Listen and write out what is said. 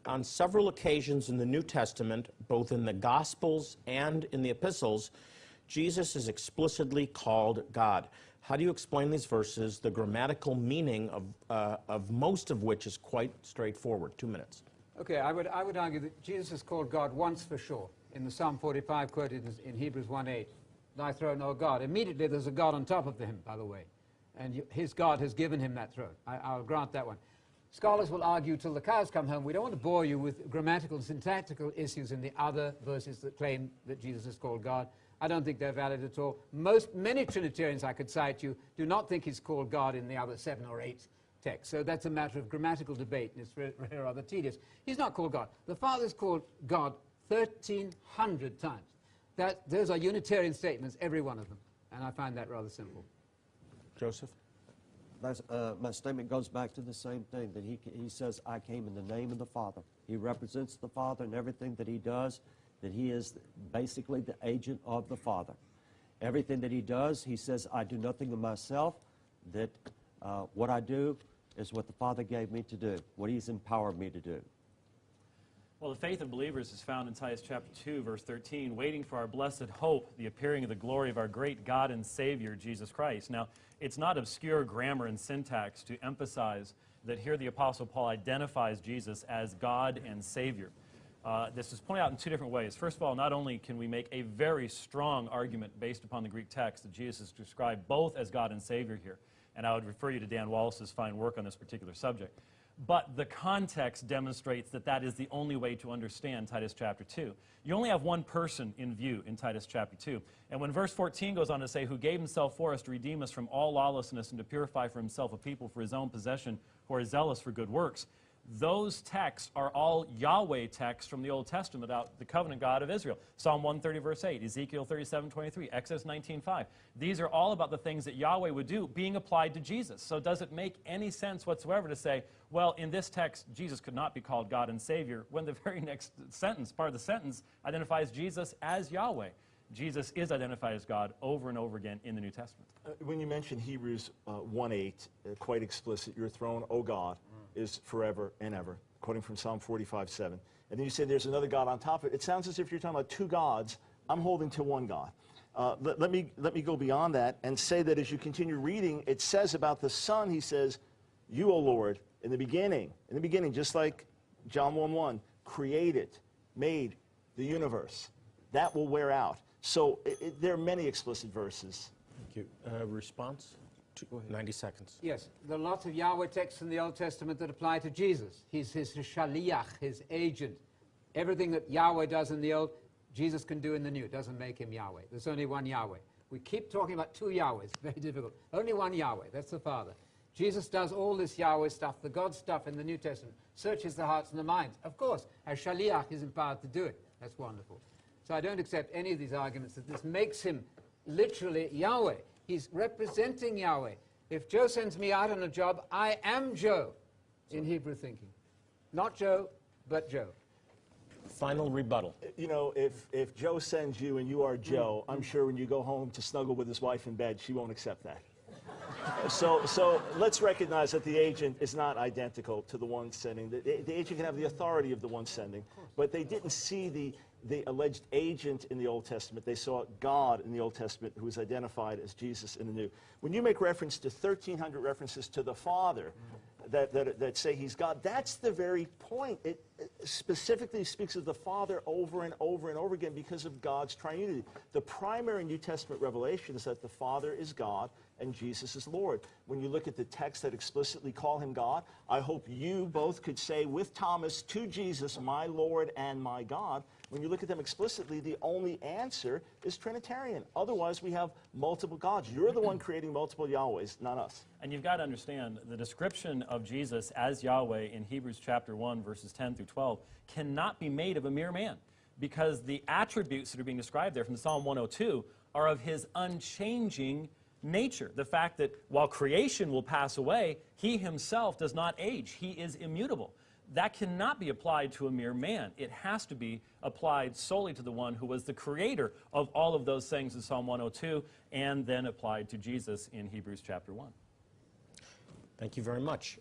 On several occasions in the New Testament, both in the Gospels and in the epistles, Jesus is explicitly called God. How do you explain these verses, the grammatical meaning of most of which is quite straightforward? 2 minutes. Okay, I would argue that Jesus is called God once for sure. In the Psalm 45 quoted in Hebrews 1:8, "Thy throne, O God." Immediately there's a God on top of him, by the way. And his God has given him that throne. I'll grant that one. Scholars will argue till the cows come home. We don't want to bore you with grammatical and syntactical issues in the other verses that claim that Jesus is called God. I don't think they're valid at all. Many Trinitarians I could cite you do not think he's called God in the other 7 or 8 texts. So that's a matter of grammatical debate, and it's rather tedious. He's not called God. The Father is called God 1,300 times. Those are Unitarian statements, every one of them, and I find that rather simple. Joseph? My statement goes back to the same thing, that he says, "I came in the name of the Father." He represents the Father in everything that he does, that he is basically the agent of the Father. Everything that he does, he says, "I do nothing of myself," that what I do is what the Father gave me to do, what he's empowered me to do. Well, the faith of believers is found in Titus chapter 2, verse 13, waiting for our blessed hope, the appearing of the glory of our great God and Savior, Jesus Christ. Now, it's not obscure grammar and syntax to emphasize that here the Apostle Paul identifies Jesus as God and Savior. This is pointed out in 2 different ways. First of all, not only can we make a very strong argument based upon the Greek text that Jesus is described both as God and Savior here, and I would refer you to Dan Wallace's fine work on this particular subject, but the context demonstrates that that is the only way to understand Titus chapter 2. You only have one person in view in Titus chapter 2. And when verse 14 goes on to say, "Who gave himself for us to redeem us from all lawlessness and to purify for himself a people for his own possession who are zealous for good works," those texts are all Yahweh texts from the Old Testament about the covenant God of Israel. Psalm 130, verse 8, Ezekiel 37:23, Exodus 19:5. These are all about the things that Yahweh would do being applied to Jesus. So does it make any sense whatsoever to say, well, in this text, Jesus could not be called God and Savior, when the very next sentence, part of the sentence, identifies Jesus as Yahweh? Jesus is identified as God over and over again in the New Testament. When you mention Hebrews 1:8, quite explicit, "Your throne, O God, is forever and ever," quoting from Psalm 45:7. And then you say there's another God on top of it. It sounds as if you're talking about 2 gods. I'm holding to 1 God. Let me go beyond that and say that as you continue reading, it says about the Son, he says, "You, O Lord, in the beginning, just like John 1:1, created, made the universe." That will wear out. So there are many explicit verses. Thank you. Response? 90 seconds. Yes, there are lots of Yahweh texts in the Old Testament that apply to Jesus. He's his shaliach, his agent. Everything that Yahweh does in the Old, Jesus can do in the New. It doesn't make him Yahweh. There's only one Yahweh. We keep talking about 2 Yahwehs. Very difficult. Only one Yahweh. That's the Father. Jesus does all this Yahweh stuff, the God stuff in the New Testament, searches the hearts and the minds. Of course, as shaliach, he's empowered to do it. That's wonderful. So I don't accept any of these arguments that this makes him literally Yahweh. He's representing Yahweh. If Joe sends me out on a job, I am Joe in Hebrew thinking. Not Joe, but Joe. Final rebuttal. You know, if Joe sends you and you are Joe, I'm sure when you go home to snuggle with his wife in bed, she won't accept that. So let's recognize that the agent is not identical to the one sending. The agent can have the authority of the one sending, but they didn't see the alleged agent in the Old Testament. They saw God in the Old Testament, who is identified as Jesus in the New. When you make reference to 1,300 references to the Father that say he's God, that's the very point. It specifically speaks of the Father over and over and over again because of God's triunity. The primary New Testament revelation is that the Father is God and Jesus is Lord. When you look at the texts that explicitly call him God, I hope you both could say with Thomas to Jesus, "My Lord and my God." When you look at them explicitly, the only answer is Trinitarian. Otherwise, we have multiple gods. You're the one creating multiple Yahwehs, not us. And you've got to understand, the description of Jesus as Yahweh in Hebrews chapter 1, verses 10 through 12, cannot be made of a mere man, because the attributes that are being described there from Psalm 102 are of his unchanging nature. The fact that while creation will pass away, he himself does not age. He is immutable. That cannot be applied to a mere man. It has to be applied solely to the one who was the creator of all of those things in Psalm 102, and then applied to Jesus in Hebrews chapter 1. Thank you very much.